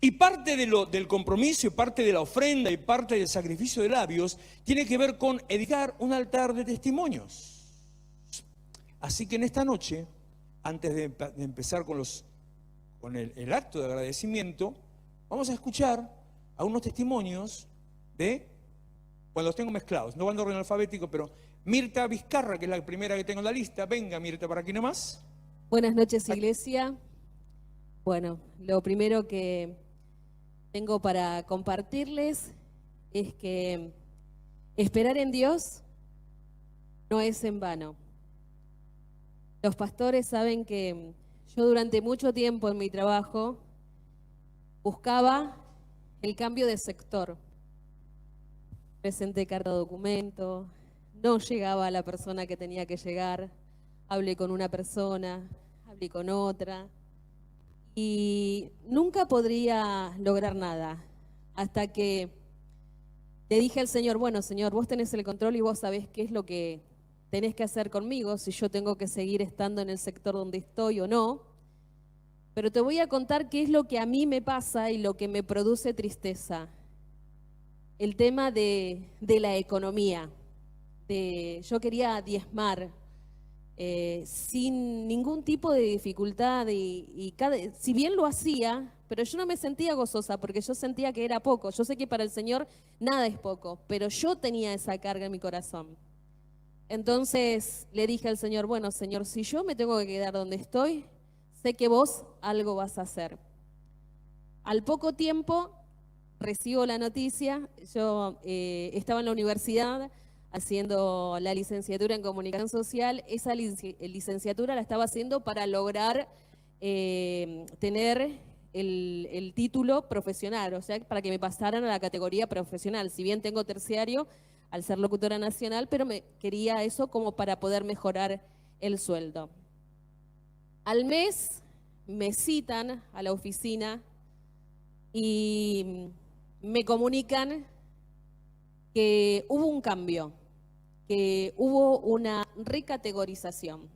Y parte del compromiso, y parte de la ofrenda, y parte del sacrificio de labios, tiene que ver con edificar un altar de testimonios. Así que en esta noche, antes de empezar con el acto de agradecimiento, vamos a escuchar a unos testimonios de, bueno, los tengo mezclados, no van de orden alfabético, pero Mirta Vizcarra, que es la primera que tengo en la lista. Venga, Mirta, para aquí nomás. Buenas noches, iglesia. Bueno, lo primero que tengo para compartirles es que esperar en Dios no es en vano. Los pastores saben que yo durante mucho tiempo en mi trabajo buscaba el cambio de sector. Presenté carta de documento, no llegaba a la persona que tenía que llegar, hablé con una persona, hablé con otra y nunca podría lograr nada hasta que le dije al Señor, bueno, Señor, vos tenés el control y vos sabés qué es lo que tenés que hacer conmigo, si yo tengo que seguir estando en el sector donde estoy o no, pero te voy a contar qué es lo que a mí me pasa y lo que me produce tristeza. El tema de la economía. Yo quería diezmar sin ningún tipo de dificultad si bien lo hacía, pero yo no me sentía gozosa porque yo sentía que era poco. Yo sé que para el Señor nada es poco, pero yo tenía esa carga en mi corazón. Entonces le dije al Señor, bueno, Señor, si yo me tengo que quedar donde estoy, sé que vos algo vas a hacer. Al poco tiempo recibo la noticia, yo estaba en la universidad haciendo la licenciatura en comunicación social, esa licenciatura la estaba haciendo para lograr tener el título profesional, o sea, para que me pasaran a la categoría profesional. Si bien tengo terciario al ser locutora nacional, pero me quería eso como para poder mejorar el sueldo. Al mes me citan a la oficina y me comunican que hubo un cambio, que hubo una recategorización,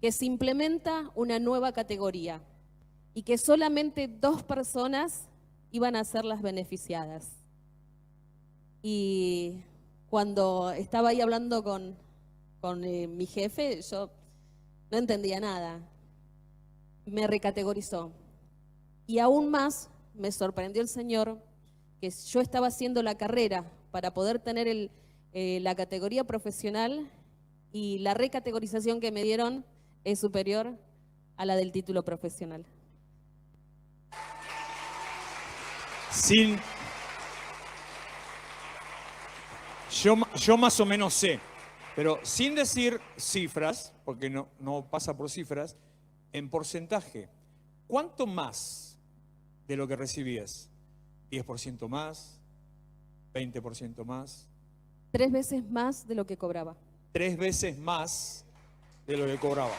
que se implementa una nueva categoría y que solamente 2 personas iban a ser las beneficiadas. Y cuando estaba ahí hablando con mi jefe, yo no entendía nada. Me recategorizó. Y aún más me sorprendió el Señor que yo estaba haciendo la carrera para poder tener la categoría profesional y la recategorización que me dieron es superior a la del título profesional. Yo más o menos sé, pero sin decir cifras, porque no pasa por cifras, en porcentaje, ¿cuánto más de lo que recibías? ¿10% más? ¿20% más? 3 veces más de lo que cobraba. 3 veces más de lo que cobraba.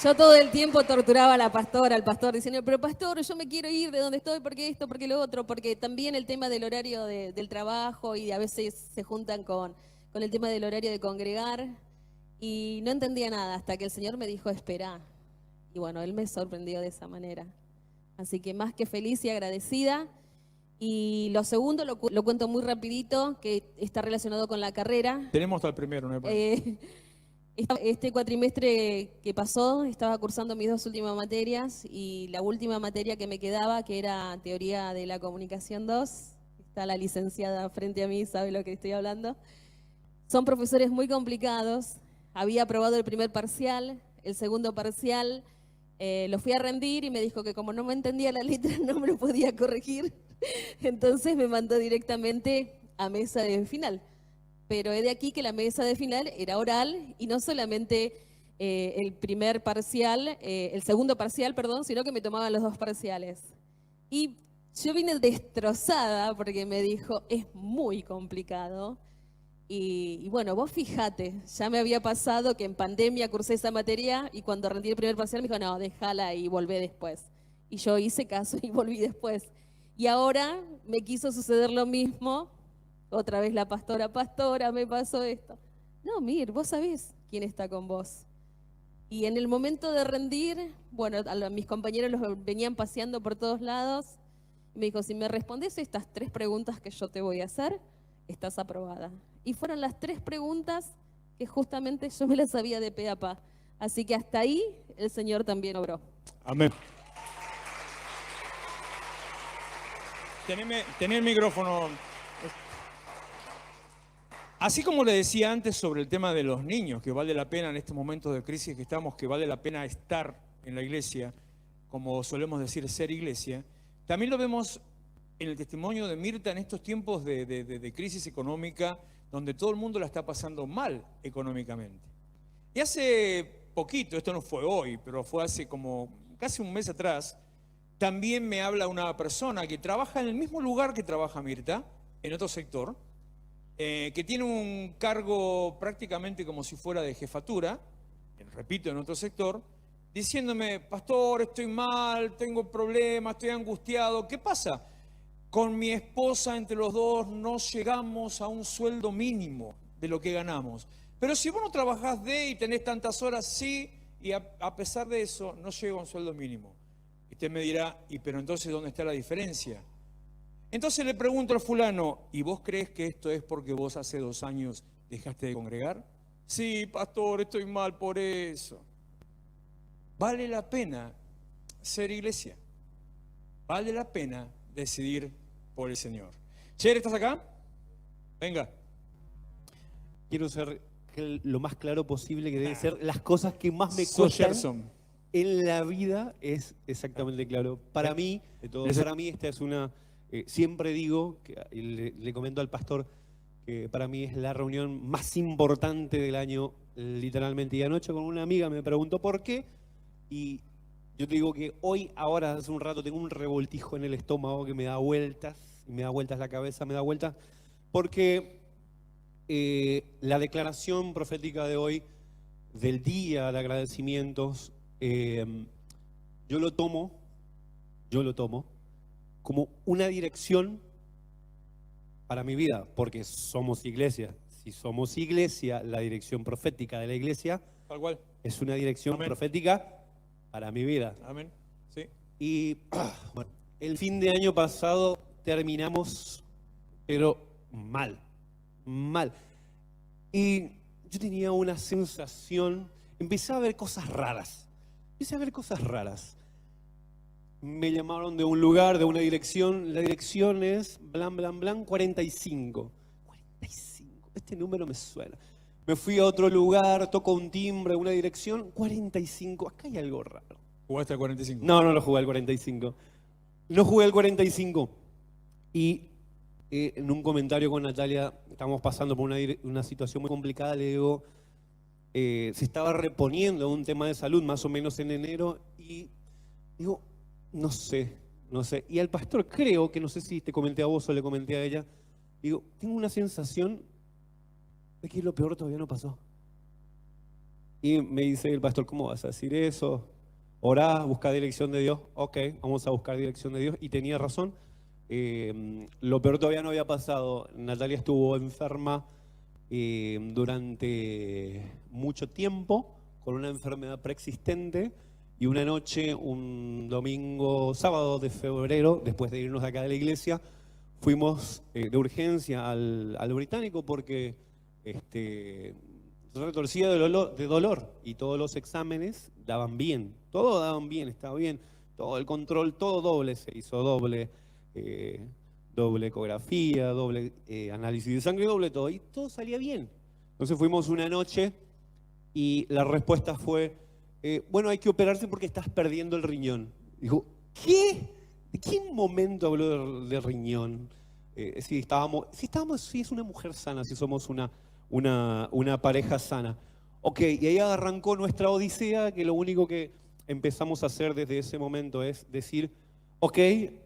Yo todo el tiempo torturaba a la pastora, al pastor, diciendo, pero pastor, yo me quiero ir de donde estoy, porque esto, porque lo otro, porque también el tema del horario del trabajo y a veces se juntan con el tema del horario de congregar y no entendía nada hasta que el Señor me dijo, espera. Y bueno, Él me sorprendió de esa manera. Así que más que feliz y agradecida. Y lo segundo lo cuento muy rapidito, que está relacionado con la carrera. Tenemos hasta el primero, ¿no? Este cuatrimestre que pasó, estaba cursando mis 2 últimas materias y la última materia que me quedaba, que era Teoría de la Comunicación 2, está la licenciada frente a mí, sabe lo que estoy hablando. Son profesores muy complicados, había aprobado el primer parcial, el segundo parcial lo fui a rendir y me dijo que como no me entendía la letra no me lo podía corregir, entonces me mandó directamente a mesa de final. Pero es de aquí que la mesa de final era oral y no solamente el segundo parcial, perdón, sino que me tomaban los 2 parciales. Y yo vine destrozada porque me dijo, es muy complicado. Y bueno, vos fíjate, ya me había pasado que en pandemia cursé esa materia y cuando rendí el primer parcial me dijo, no, déjala y volvé después. Y yo hice caso y volví después. Y ahora me quiso suceder lo mismo. Otra vez la pastora, me pasó esto. No, Mir, vos sabés quién está con vos. Y en el momento de rendir, bueno, mis compañeros los venían paseando por todos lados. Me dijo, si me respondes estas 3 preguntas que yo te voy a hacer, estás aprobada. Y fueron las 3 preguntas que justamente yo me las sabía de pe a pa. Así que hasta ahí el Señor también obró. Amén. Tené el micrófono. Así como le decía antes sobre el tema de los niños, que vale la pena en estos momentos de crisis que estamos, que vale la pena estar en la iglesia, como solemos decir, ser iglesia, también lo vemos en el testimonio de Mirta en estos tiempos de crisis económica, donde todo el mundo la está pasando mal económicamente. Y hace poquito, esto no fue hoy, pero fue hace como casi un mes atrás, también me habla una persona que trabaja en el mismo lugar que trabaja Mirta, en otro sector, que tiene un cargo prácticamente como si fuera de jefatura, repito, en otro sector, diciéndome, pastor, estoy mal, tengo problemas, estoy angustiado. ¿Qué pasa? Con mi esposa entre los dos no llegamos a un sueldo mínimo de lo que ganamos. Pero si vos no trabajás y tenés tantas horas, sí, y a pesar de eso no llego a un sueldo mínimo. Y usted me dirá, pero entonces ¿dónde está la diferencia? Entonces le pregunto al fulano, ¿y vos crees que esto es porque vos hace 2 años dejaste de congregar? Sí, pastor, estoy mal por eso. Vale la pena ser iglesia. Vale la pena decidir por el Señor. Cher, ¿estás acá? Venga. Quiero ser lo más claro posible que deben ser las cosas que más me cuestan en la vida, es exactamente claro. Para mí, esta es una... siempre digo, le comento al pastor, que para mí es la reunión más importante del año, literalmente. Y anoche con una amiga me preguntó por qué, y yo te digo que hoy, ahora, hace un rato, tengo un revoltijo en el estómago que me da vueltas, y me da vueltas la cabeza, me da vueltas, porque la declaración profética de hoy, del día de agradecimientos, yo lo tomo como una dirección para mi vida, porque somos iglesia. Si somos iglesia, la dirección profética de la iglesia tal cual es una dirección profética para mi vida. Amén. Sí. Y bueno, el fin de año pasado terminamos, pero mal. Y yo tenía una sensación, empecé a ver cosas raras. Me llamaron de un lugar, de una dirección. La dirección es blan, blan, blan, 45. 45, este número me suena. Me fui a otro lugar, toco un timbre, una dirección, 45. Acá hay algo raro. ¿Jugaste al 45? No lo jugué al 45. No jugué al 45. Y en un comentario con Natalia, estábamos pasando por una situación muy complicada, le digo, se estaba reponiendo un tema de salud más o menos en enero, y digo, no sé. Y al pastor creo que, no sé si te comenté a vos o le comenté a ella, digo, tengo una sensación de que lo peor todavía no pasó. Y me dice el pastor, ¿cómo vas a decir eso? Orá, busca dirección de Dios. Ok, vamos a buscar dirección de Dios. Y tenía razón, lo peor todavía no había pasado. Natalia estuvo enferma durante mucho tiempo, con una enfermedad preexistente. Y una noche, un sábado de febrero, después de irnos de acá de la iglesia, fuimos de urgencia al Británico porque retorcía de dolor, y todos los exámenes daban bien, todo daban bien, estaba bien, todo el control, todo doble, se hizo doble ecografía, doble análisis de sangre, doble todo, y todo salía bien. Entonces fuimos una noche y la respuesta fue, bueno, hay que operarse porque estás perdiendo el riñón. Dijo, ¿qué? ¿De qué momento habló de riñón? Si es una mujer sana, si somos una pareja sana. Ok, y ahí arrancó nuestra odisea, que lo único que empezamos a hacer desde ese momento es decir, ok,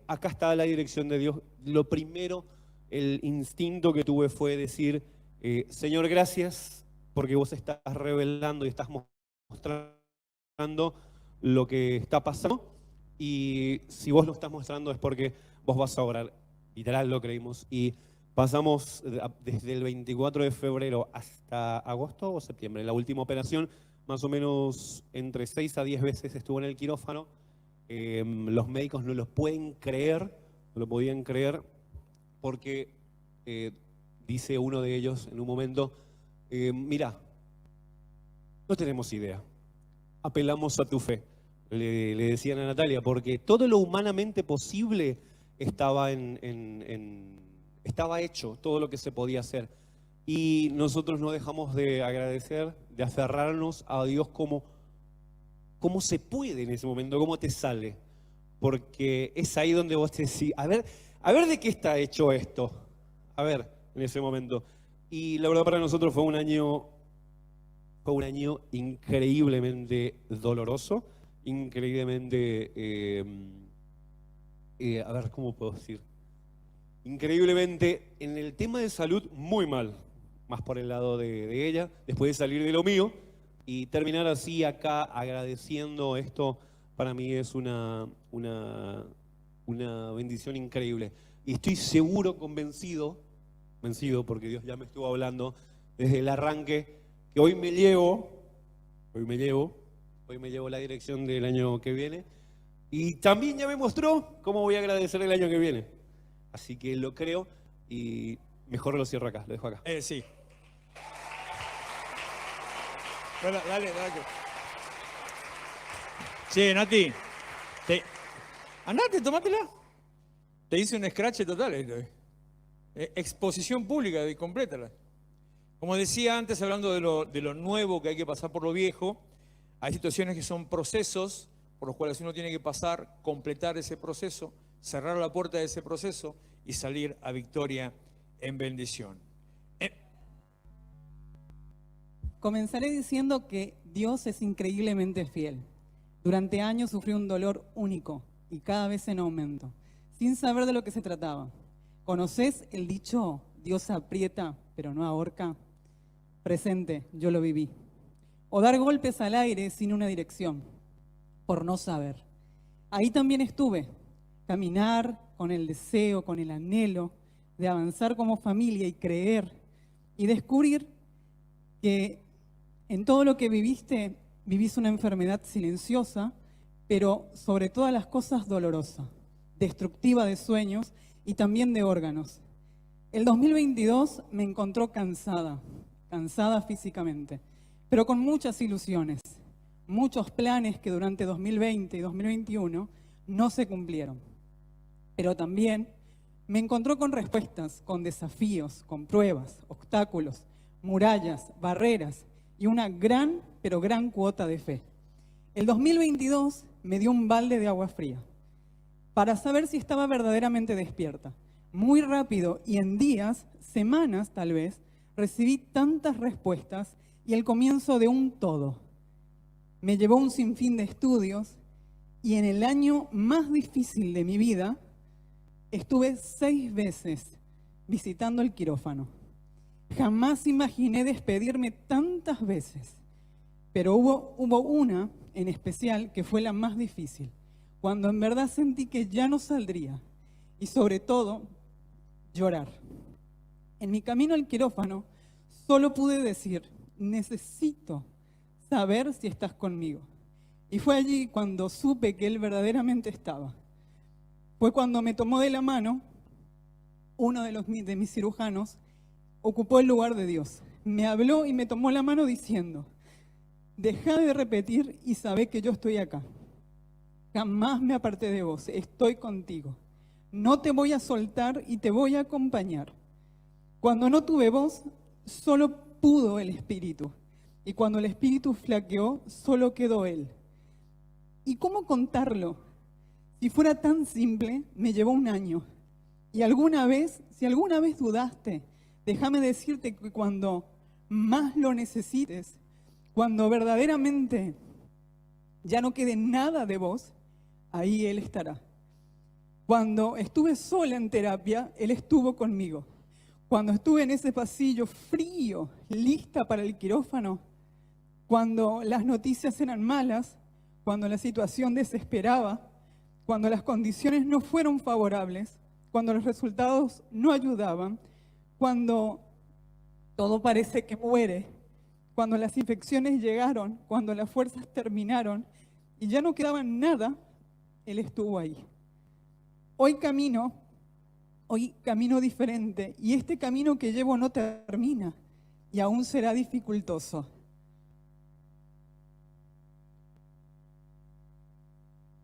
acá está la dirección de Dios. Lo primero, el instinto que tuve fue decir, Señor, gracias, porque vos estás revelando y estás mostrando lo que está pasando, y si vos lo estás mostrando es porque vos vas a orar. Literal lo creímos, y pasamos desde el 24 de febrero hasta agosto o septiembre, la última operación, más o menos entre 6 a 10 veces estuvo en el quirófano. Los médicos no lo pueden creer, no lo podían creer, porque dice uno de ellos en un momento, mira, no tenemos idea, apelamos a tu fe, le decían a Natalia, porque todo lo humanamente posible estaba estaba hecho, todo lo que se podía hacer. Y nosotros no dejamos de agradecer, de aferrarnos a Dios como se puede en ese momento, cómo te sale. Porque es ahí donde vos te decís, a ver de qué está hecho esto. A ver, en ese momento. Y la verdad para nosotros fue un año increíblemente doloroso, increíblemente, a ver, ¿cómo puedo decir? Increíblemente, en el tema de salud, muy mal. Más por el lado de ella, después de salir de lo mío y terminar así acá agradeciendo esto, para mí es una bendición increíble. Y estoy seguro, convencido, porque Dios ya me estuvo hablando desde el arranque, que hoy me llevo la dirección del año que viene y también ya me mostró cómo voy a agradecer el año que viene. Así que lo creo y mejor lo cierro acá, lo dejo acá. Sí. Bueno, dale. Che, Nati, andate, tomátela. Te hice un scratch total. Exposición pública, complétala. Como decía antes, hablando de lo nuevo que hay que pasar por lo viejo, hay situaciones que son procesos por los cuales uno tiene que pasar, completar ese proceso, cerrar la puerta de ese proceso y salir a victoria en bendición. Comenzaré diciendo que Dios es increíblemente fiel. Durante años sufrí un dolor único y cada vez en aumento, sin saber de lo que se trataba. ¿Conocés el dicho, Dios aprieta pero no ahorca? Presente, yo lo viví. O dar golpes al aire sin una dirección, por no saber. Ahí también estuve, caminar con el deseo, con el anhelo de avanzar como familia y creer y descubrir que en todo lo que viviste, vivís una enfermedad silenciosa, pero sobre todas las cosas dolorosa, destructiva de sueños y también de órganos. El 2022 me encontró cansada físicamente, pero con muchas ilusiones, muchos planes que durante 2020 y 2021 no se cumplieron. Pero también me encontró con respuestas, con desafíos, con pruebas, obstáculos, murallas, barreras y una gran, pero gran cuota de fe. El 2022 me dio un balde de agua fría para saber si estaba verdaderamente despierta. Muy rápido y en días, semanas tal vez, recibí tantas respuestas y el comienzo de un todo. Me llevó un sinfín de estudios y en el año más difícil de mi vida estuve 6 veces visitando el quirófano. Jamás imaginé despedirme tantas veces, pero hubo una en especial que fue la más difícil, cuando en verdad sentí que ya no saldría y sobre todo llorar. En mi camino al quirófano solo pude decir, necesito saber si estás conmigo. Y fue allí cuando supe que Él verdaderamente estaba. Fue cuando me tomó de la mano, uno de mis cirujanos ocupó el lugar de Dios. Me habló y me tomó la mano diciendo, deja de repetir y sabé que yo estoy acá. Jamás me aparté de vos, estoy contigo. No te voy a soltar y te voy a acompañar. Cuando no tuve voz, solo pudo el Espíritu. Y cuando el Espíritu flaqueó, solo quedó Él. ¿Y cómo contarlo? Si fuera tan simple, me llevó un año. Y si alguna vez dudaste, déjame decirte que cuando más lo necesites, cuando verdaderamente ya no quede nada de vos, ahí Él estará. Cuando estuve sola en terapia, Él estuvo conmigo. Cuando estuve en ese pasillo frío, lista para el quirófano, cuando las noticias eran malas, cuando la situación desesperaba, cuando las condiciones no fueron favorables, cuando los resultados no ayudaban, cuando todo parece que muere, Cuando las infecciones llegaron, cuando las fuerzas terminaron y ya no quedaba nada, Él estuvo ahí. Hoy camino diferente y este camino que llevo no termina y aún será dificultoso.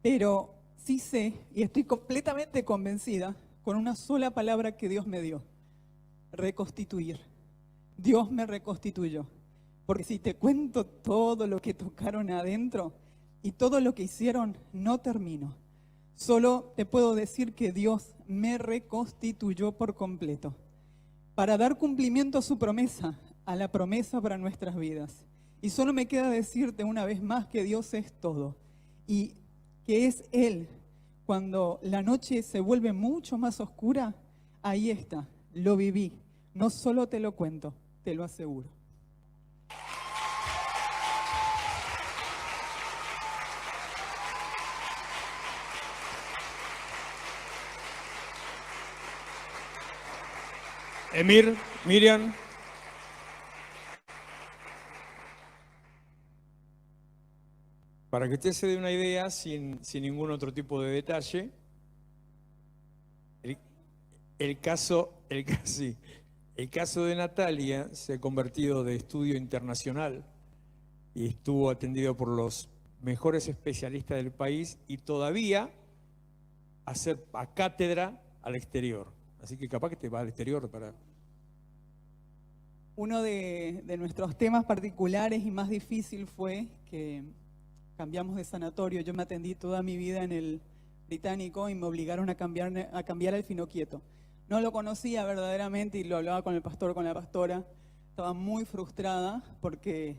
Pero sí sé y estoy completamente convencida con una sola palabra que Dios me dio: reconstituir. Dios me reconstituyó. Porque si te cuento todo lo que tocaron adentro y todo lo que hicieron, no termino. Solo te puedo decir que Dios me reconstituyó por completo para dar cumplimiento a su promesa, a la promesa para nuestras vidas. Y solo me queda decirte una vez más que Dios es todo y que es Él. Cuando la noche se vuelve mucho más oscura, ahí está, lo viví. No solo te lo cuento, te lo aseguro. Emir, Miriam. Para que usted se dé una idea, sin ningún otro tipo de detalle, el caso de Natalia se ha convertido de estudio internacional y estuvo atendido por los mejores especialistas del país y todavía a cátedra al exterior. Así que capaz que te va al exterior para... Uno de nuestros temas particulares y más difícil fue que cambiamos de sanatorio. Yo me atendí toda mi vida en el británico y me obligaron a cambiar al Finoquieto. No lo conocía verdaderamente y lo hablaba con el pastor, con la pastora. Estaba muy frustrada porque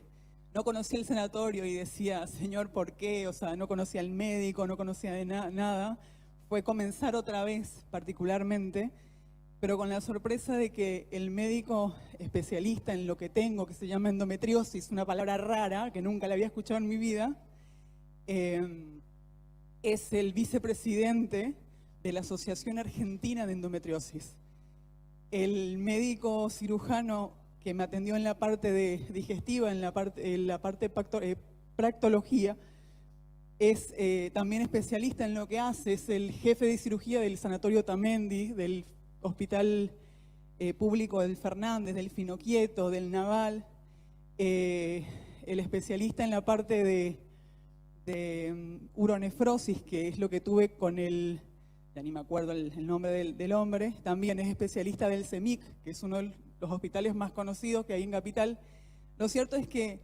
no conocía el sanatorio y decía, Señor, ¿por qué? O sea, no conocía al médico, no conocía de nada. Fue comenzar otra vez particularmente, pero con la sorpresa de que el médico especialista en lo que tengo, que se llama endometriosis, una palabra rara que nunca la había escuchado en mi vida, es el vicepresidente de la Asociación Argentina de Endometriosis. El médico cirujano que me atendió en la parte digestiva, en la parte practología, es también especialista en lo que hace, es el jefe de cirugía del Sanatorio Tamendi, del Hospital Público del Fernández, del Finoquieto, del Naval, el especialista en la parte de uronefrosis, que es lo que tuve con ya ni me acuerdo el nombre del hombre, también es especialista del CEMIC, que es uno de los hospitales más conocidos que hay en Capital. Lo cierto es que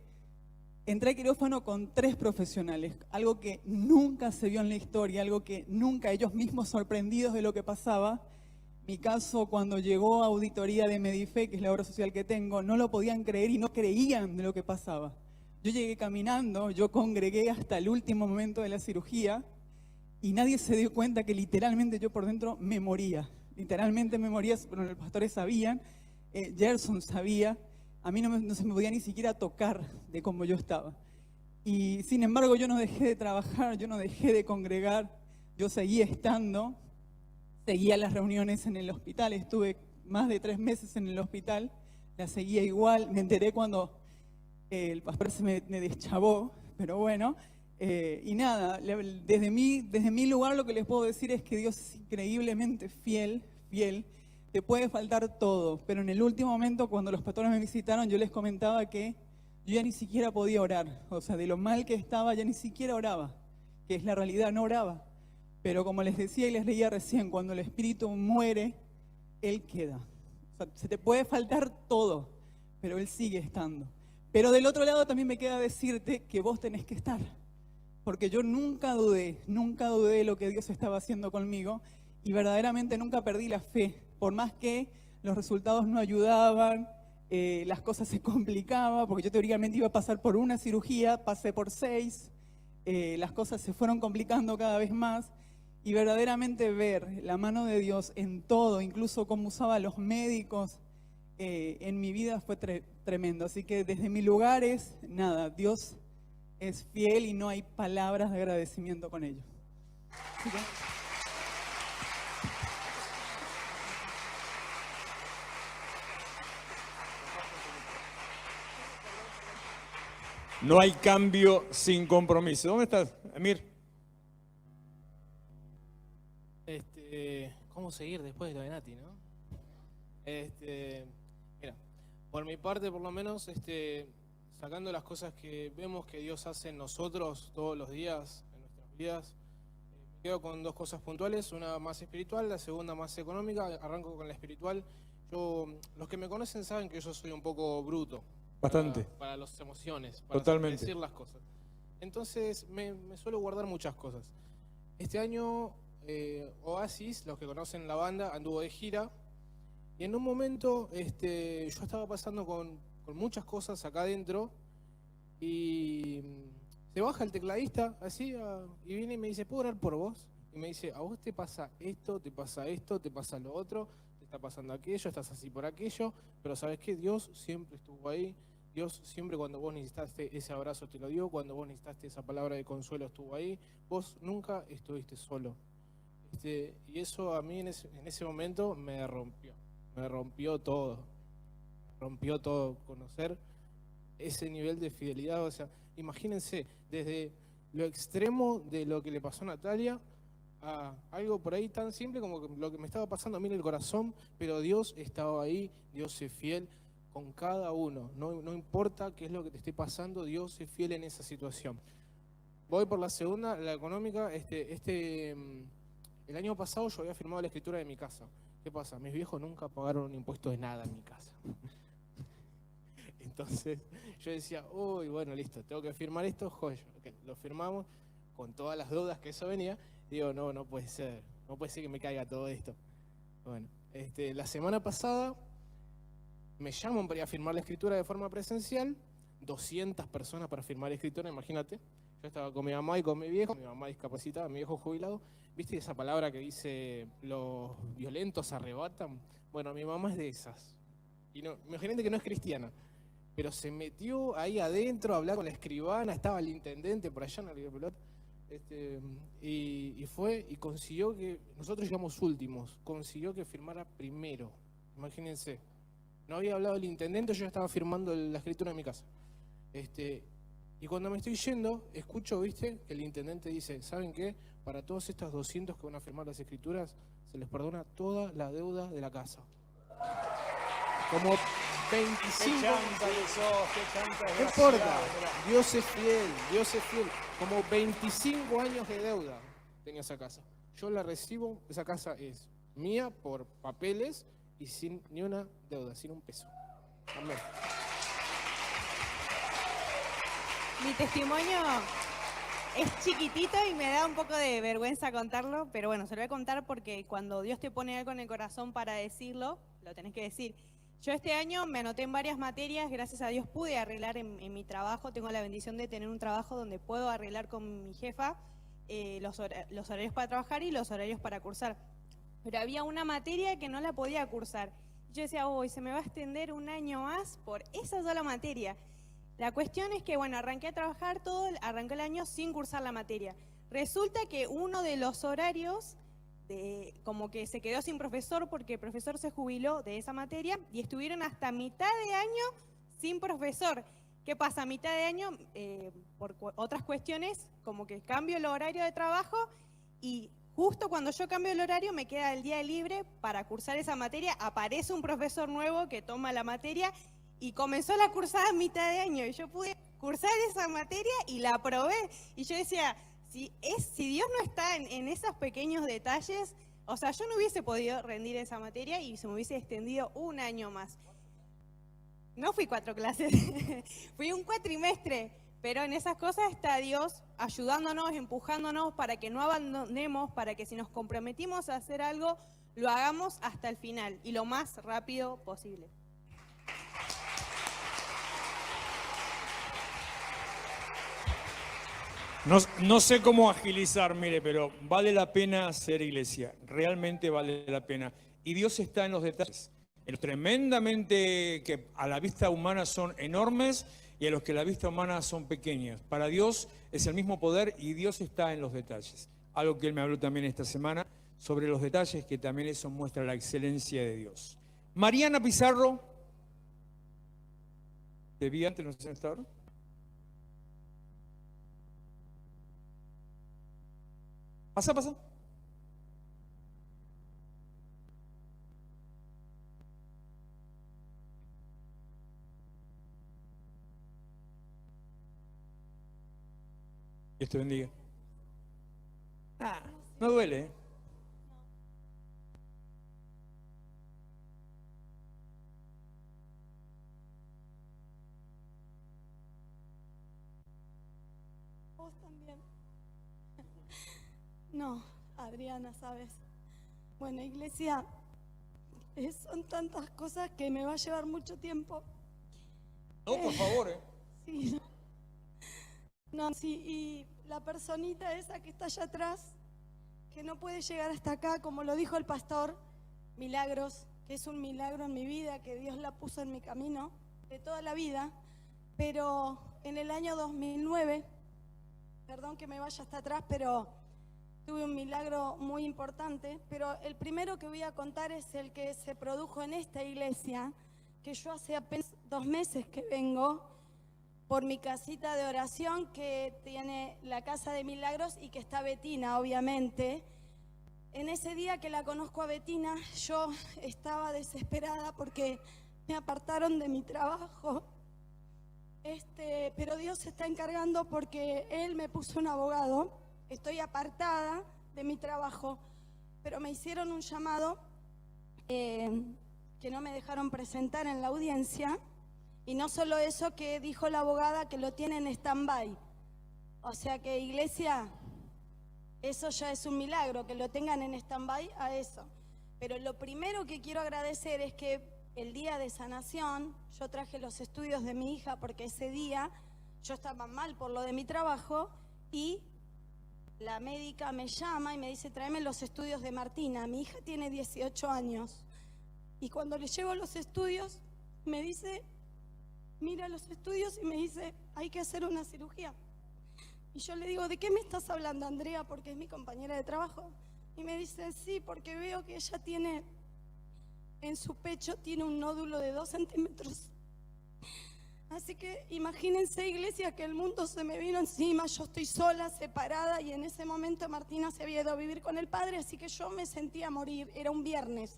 entré a quirófano con 3 profesionales, algo que nunca se vio en la historia, algo que nunca ellos mismos sorprendidos de lo que pasaba. Mi caso, cuando llegó a auditoría de Medife, que es la obra social que tengo, no lo podían creer y no creían de lo que pasaba. Yo llegué caminando, yo congregué hasta el último momento de la cirugía y nadie se dio cuenta que literalmente yo por dentro me moría. Literalmente me moría, pero los pastores sabían, Gerson sabía, a mí no se me podía ni siquiera tocar de cómo yo estaba. Y sin embargo yo no dejé de trabajar, yo no dejé de congregar, yo seguía estando. Seguía las reuniones en el hospital, estuve más de 3 meses en el hospital, la seguía igual, me enteré cuando el pastor se me deschavó, pero bueno, y nada, desde mi lugar lo que les puedo decir es que Dios es increíblemente fiel, te puede faltar todo, pero en el último momento cuando los pastores me visitaron yo les comentaba que yo ya ni siquiera podía orar, o sea, de lo mal que estaba ya ni siquiera oraba, que es la realidad, no oraba. Pero como les decía y les leía recién, cuando el espíritu muere, Él queda. O sea, se te puede faltar todo, pero Él sigue estando. Pero del otro lado también me queda decirte que vos tenés que estar. Porque yo nunca dudé de lo que Dios estaba haciendo conmigo y verdaderamente nunca perdí la fe. Por más que los resultados no ayudaban, las cosas se complicaban, porque yo teóricamente iba a pasar por una cirugía, pasé por 6, las cosas se fueron complicando cada vez más. Y verdaderamente ver la mano de Dios en todo, incluso cómo usaba a los médicos en mi vida fue tremendo. Así que desde mi lugar Dios es fiel y no hay palabras de agradecimiento con ello. Así que... No hay cambio sin compromiso. ¿Dónde estás, Emir? ¿Cómo seguir después de lo de Nati, no? Mira, por mi parte, por lo menos, sacando las cosas que vemos que Dios hace en nosotros todos los días, en nuestras vidas, me quedo con dos cosas puntuales, una más espiritual, la segunda más económica. Arranco con la espiritual. Los que me conocen saben que yo soy un poco bruto. Bastante. Para las emociones, para Totalmente. decir las cosas. Entonces, me suelo guardar muchas cosas. Este año, Oasis, los que conocen la banda, anduvo de gira. Y en un momento, yo estaba pasando con muchas cosas acá adentro. Y se baja el tecladista, así, y viene y me dice, ¿puedo orar por vos? Y me dice, a vos te pasa esto, te pasa lo otro, te está pasando aquello, estás así por aquello, pero ¿sabes qué? Dios siempre estuvo ahí. Dios siempre, cuando vos necesitaste ese abrazo te lo dio, cuando vos necesitaste esa palabra de consuelo estuvo ahí. Vos nunca estuviste solo. Y eso a mí en ese momento me rompió todo. Rompió todo, conocer ese nivel de fidelidad. O sea, imagínense, desde lo extremo de lo que le pasó a Natalia a algo por ahí tan simple como lo que me estaba pasando a mí en el corazón, pero Dios estaba ahí, Dios es fiel con cada uno. No importa qué es lo que te esté pasando, Dios es fiel en esa situación. Voy por la segunda, la económica. El año pasado yo había firmado la escritura de mi casa. ¿Qué pasa? Mis viejos nunca pagaron un impuesto de nada en mi casa. Entonces yo decía, uy, bueno, listo, tengo que firmar esto, joya. Okay, lo firmamos con todas las dudas que eso venía. Digo, no puede ser que me caiga todo esto. Bueno, la semana pasada me llaman para ir a firmar la escritura de forma presencial, 200 personas para firmar la escritura, imagínate. Yo estaba con mi mamá y con mi viejo, mi mamá discapacitada, mi viejo jubilado. ¿Viste esa palabra que dice, los violentos arrebatan? Bueno, mi mamá es de esas. Y no, imagínate que no es cristiana, pero se metió ahí adentro a hablar con la escribana, estaba el intendente por allá en la Liga de Pelota. Y fue y consiguió que, nosotros llegamos últimos, consiguió que firmara primero. Imagínense. No había hablado el intendente, yo ya estaba firmando la escritura en mi casa. Y cuando me estoy yendo, escucho, ¿viste? Que el intendente dice, ¿saben qué? Para todos estos 200 que van a firmar las escrituras, se les perdona toda la deuda de la casa. Como 25... No importa, Dios es fiel. Como 25 años de deuda tenía esa casa. Yo la recibo, esa casa es mía por papeles y sin ni una deuda, sin un peso. Amén. Mi testimonio es chiquitito y me da un poco de vergüenza contarlo, pero bueno, se lo voy a contar porque cuando Dios te pone algo en el corazón para decirlo, lo tenés que decir. Yo este año me anoté en varias materias, gracias a Dios pude arreglar en mi trabajo, tengo la bendición de tener un trabajo donde puedo arreglar con mi jefa los horarios para trabajar y los horarios para cursar. Pero había una materia que no la podía cursar. Yo decía, hoy se me va a extender un año más por esa sola materia. La cuestión es que, bueno, arranqué a trabajar arranqué el año sin cursar la materia. Resulta que uno de los horarios, como que se quedó sin profesor porque el profesor se jubiló de esa materia y estuvieron hasta mitad de año sin profesor. ¿Qué pasa? A mitad de año, por otras cuestiones, como que cambio el horario de trabajo y justo cuando yo cambio el horario me queda el día libre para cursar esa materia. Aparece un profesor nuevo que toma la materia y comenzó la cursada a mitad de año. Y yo pude cursar esa materia y la aprobé. Y yo decía, si Dios no está en esos pequeños detalles, o sea, yo no hubiese podido rendir esa materia y se me hubiese extendido un año más. No fui 4 clases, fui un cuatrimestre. Pero en esas cosas está Dios ayudándonos, empujándonos para que no abandonemos, para que si nos comprometimos a hacer algo, lo hagamos hasta el final y lo más rápido posible. No sé cómo agilizar, mire, pero vale la pena ser iglesia, realmente vale la pena. Y Dios está en los detalles, en los tremendamente que a la vista humana son enormes y a los que a la vista humana son pequeños. Para Dios es el mismo poder y Dios está en los detalles. Algo que Él me habló también esta semana sobre los detalles, que también eso muestra la excelencia de Dios. Mariana Pizarro, ¿te vi antes? No sé si está ahora. Pasa, pasa. Dios te bendiga. No duele, ¿eh? Vos también. No, Adriana, ¿sabes? Bueno, iglesia, son tantas cosas que me va a llevar mucho tiempo. No, por favor, ¿eh? Sí. No, sí, y la personita esa que está allá atrás, que no puede llegar hasta acá, como lo dijo el pastor, milagros, que es un milagro en mi vida, que Dios la puso en mi camino de toda la vida, pero en el año 2009, perdón que me vaya hasta atrás, pero tuve un milagro muy importante, pero el primero que voy a contar es el que se produjo en esta iglesia, que yo hace apenas 2 meses que vengo por mi casita de oración que tiene la Casa de Milagros y que está Betina, obviamente. En ese día que la conozco a Betina, yo estaba desesperada porque me apartaron de mi trabajo. Pero Dios se está encargando porque Él me puso un abogado. Estoy apartada de mi trabajo, pero me hicieron un llamado que no me dejaron presentar en la audiencia. Y no solo eso, que dijo la abogada que lo tiene en stand-by. O sea que, iglesia, eso ya es un milagro, que lo tengan en stand-by a eso. Pero lo primero que quiero agradecer es que el día de sanación, yo traje los estudios de mi hija porque ese día yo estaba mal por lo de mi trabajo y la médica me llama y me dice, tráeme los estudios de Martina. Mi hija tiene 18 años. Y cuando le llevo los estudios, me dice, mira los estudios y me dice, hay que hacer una cirugía. Y yo le digo, ¿de qué me estás hablando, Andrea? Porque es mi compañera de trabajo. Y me dice, sí, porque veo que ella tiene, en su pecho, tiene un nódulo de 2 centímetros. Así que imagínense, iglesia, que el mundo se me vino encima, yo estoy sola, separada, y en ese momento Martina se había ido a vivir con el padre, así que yo me sentía morir, era un viernes.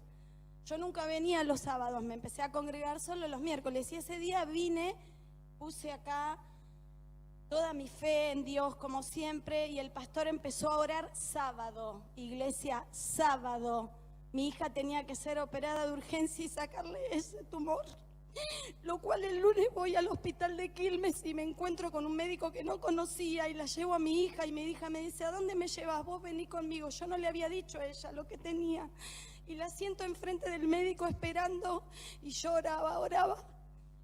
Yo nunca venía los sábados, me empecé a congregar solo los miércoles, y ese día vine, puse acá toda mi fe en Dios, como siempre, y el pastor empezó a orar sábado, iglesia, sábado. Mi hija tenía que ser operada de urgencia y sacarle ese tumor. Lo cual el lunes voy al hospital de Quilmes y me encuentro con un médico que no conocía y la llevo a mi hija y mi hija me dice, ¿a dónde me llevas? Vos vení conmigo. Yo no le había dicho a ella lo que tenía. Y la siento enfrente del médico esperando y yo oraba.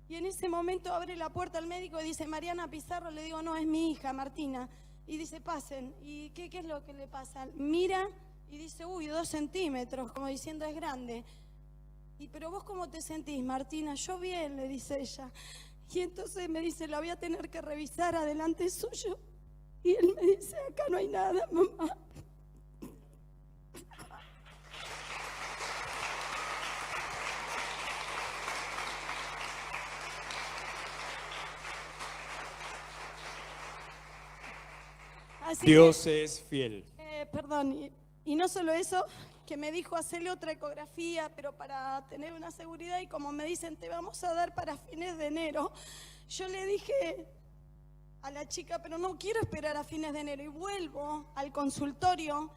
Y en ese momento abre la puerta al médico y dice, Mariana Pizarro. Le digo, no, es mi hija, Martina. Y dice, pasen. ¿Y qué es lo que le pasa? Mira y dice, uy, 2 centímetros, como diciendo, es grande. Y pero vos, ¿cómo te sentís, Martina? Yo bien, le dice ella. Y entonces me dice, la voy a tener que revisar adelante suyo. Y él me dice, acá no hay nada, mamá. Así Dios es fiel. Perdón, y no solo eso, que me dijo hacerle otra ecografía, pero para tener una seguridad, y como me dicen, te vamos a dar para fines de enero, yo le dije a la chica, pero no quiero esperar a fines de enero, y vuelvo al consultorio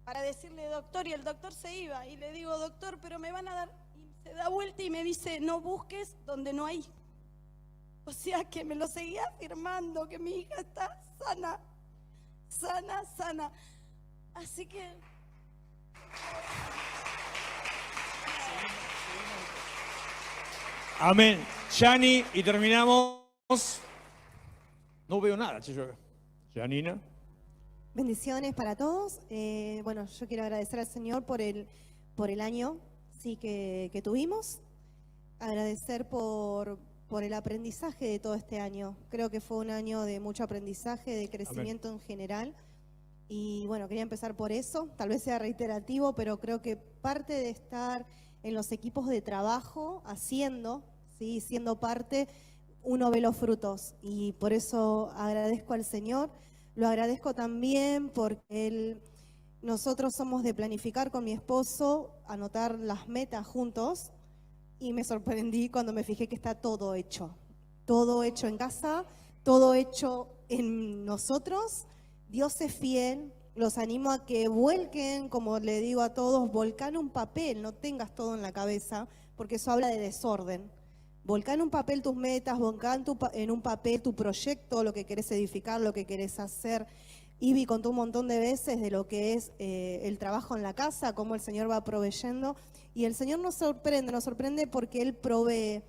para decirle, doctor, y el doctor se iba, y le digo, doctor, pero me van a dar, y se da vuelta y me dice, no busques donde no hay. O sea que me lo seguía afirmando, que mi hija está sana. Así que... Amén. Yani, y terminamos. No veo nada, che, yo acá. Janina. Bendiciones para todos. Bueno, yo quiero agradecer al Señor por el año sí, que tuvimos. Agradecer por el aprendizaje de todo este año. Creo que fue un año de mucho aprendizaje, de crecimiento en general. Y bueno, quería empezar por eso. Tal vez sea reiterativo, pero creo que parte de estar en los equipos de trabajo, haciendo, ¿sí? Siendo parte, uno ve los frutos. Y por eso agradezco al Señor. Lo agradezco también porque Él nosotros somos de planificar con mi esposo, anotar las metas juntos, y me sorprendí cuando me fijé que está todo hecho en casa, todo hecho en nosotros. Dios es fiel. Los animo a que vuelquen, como le digo a todos, volcan un papel, no tengas todo en la cabeza, porque eso habla de desorden. Volcá en un papel tus metas, volcá en un papel tu proyecto, lo que querés edificar, lo que querés hacer. Ivy contó un montón de veces de lo que es el trabajo en la casa, cómo el Señor va proveyendo. Y el Señor nos sorprende porque Él provee.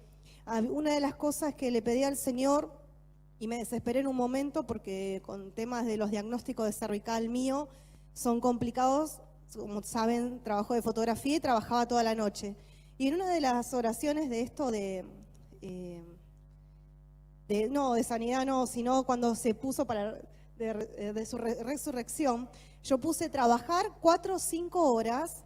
Una de las cosas que le pedí al Señor, y me desesperé en un momento porque con temas de los diagnósticos de cervical mío son complicados. Como saben, trabajo de fotografía y trabajaba toda la noche. Y en una de las oraciones de esto no, de sanidad no, sino cuando se puso de su resurrección, yo puse trabajar 4 o 5 horas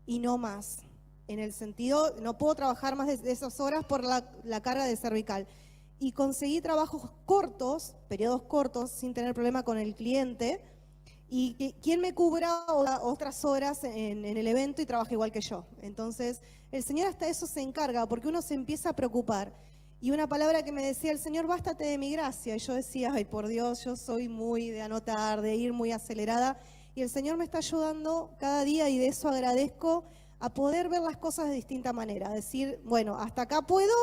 y no más. En el sentido, no puedo trabajar más de esas horas por la carga de cervical. Y conseguí trabajos cortos, periodos cortos, sin tener problema con el cliente, y quien me cubra otras horas en el evento y trabaja igual que yo. Entonces, el Señor hasta eso se encarga, porque uno se empieza a preocupar. Y una palabra que me decía el Señor, bástate de mi gracia. Y yo decía, ay, por Dios, yo soy muy de anotar, de ir muy acelerada. Y el Señor me está ayudando cada día, y de eso agradezco, a poder ver las cosas de distinta manera. Decir, bueno, hasta acá puedo,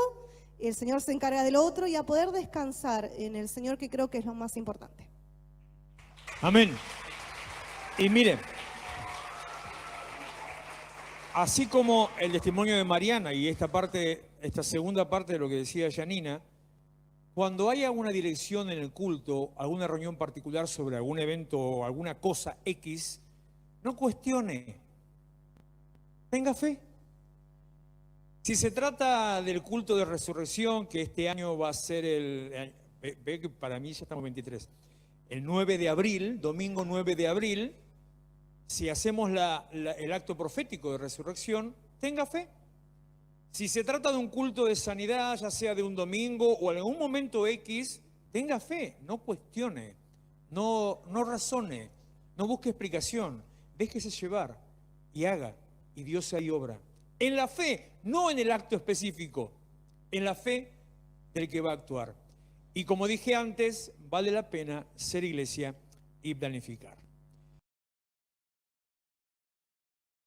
el Señor se encarga de lo otro, y a poder descansar en el Señor, que creo que es lo más importante. Amén. Y mire, así como el testimonio de Mariana y esta segunda parte de lo que decía Janina, cuando haya una dirección en el culto, alguna reunión particular sobre algún evento o alguna cosa X, no cuestione, tenga fe. Si se trata del culto de resurrección, que este año va a ser ve que para mí ya estamos 23, el 9 de abril, domingo 9 de abril, si hacemos el acto profético de resurrección, tenga fe. Si se trata de un culto de sanidad, ya sea de un domingo o en algún momento X, tenga fe, no cuestione, no razone, no busque explicación, déjese llevar y haga, y Dios ahí obra. En la fe, no en el acto específico, en la fe del que va a actuar. Y como dije antes, vale la pena ser iglesia y planificar.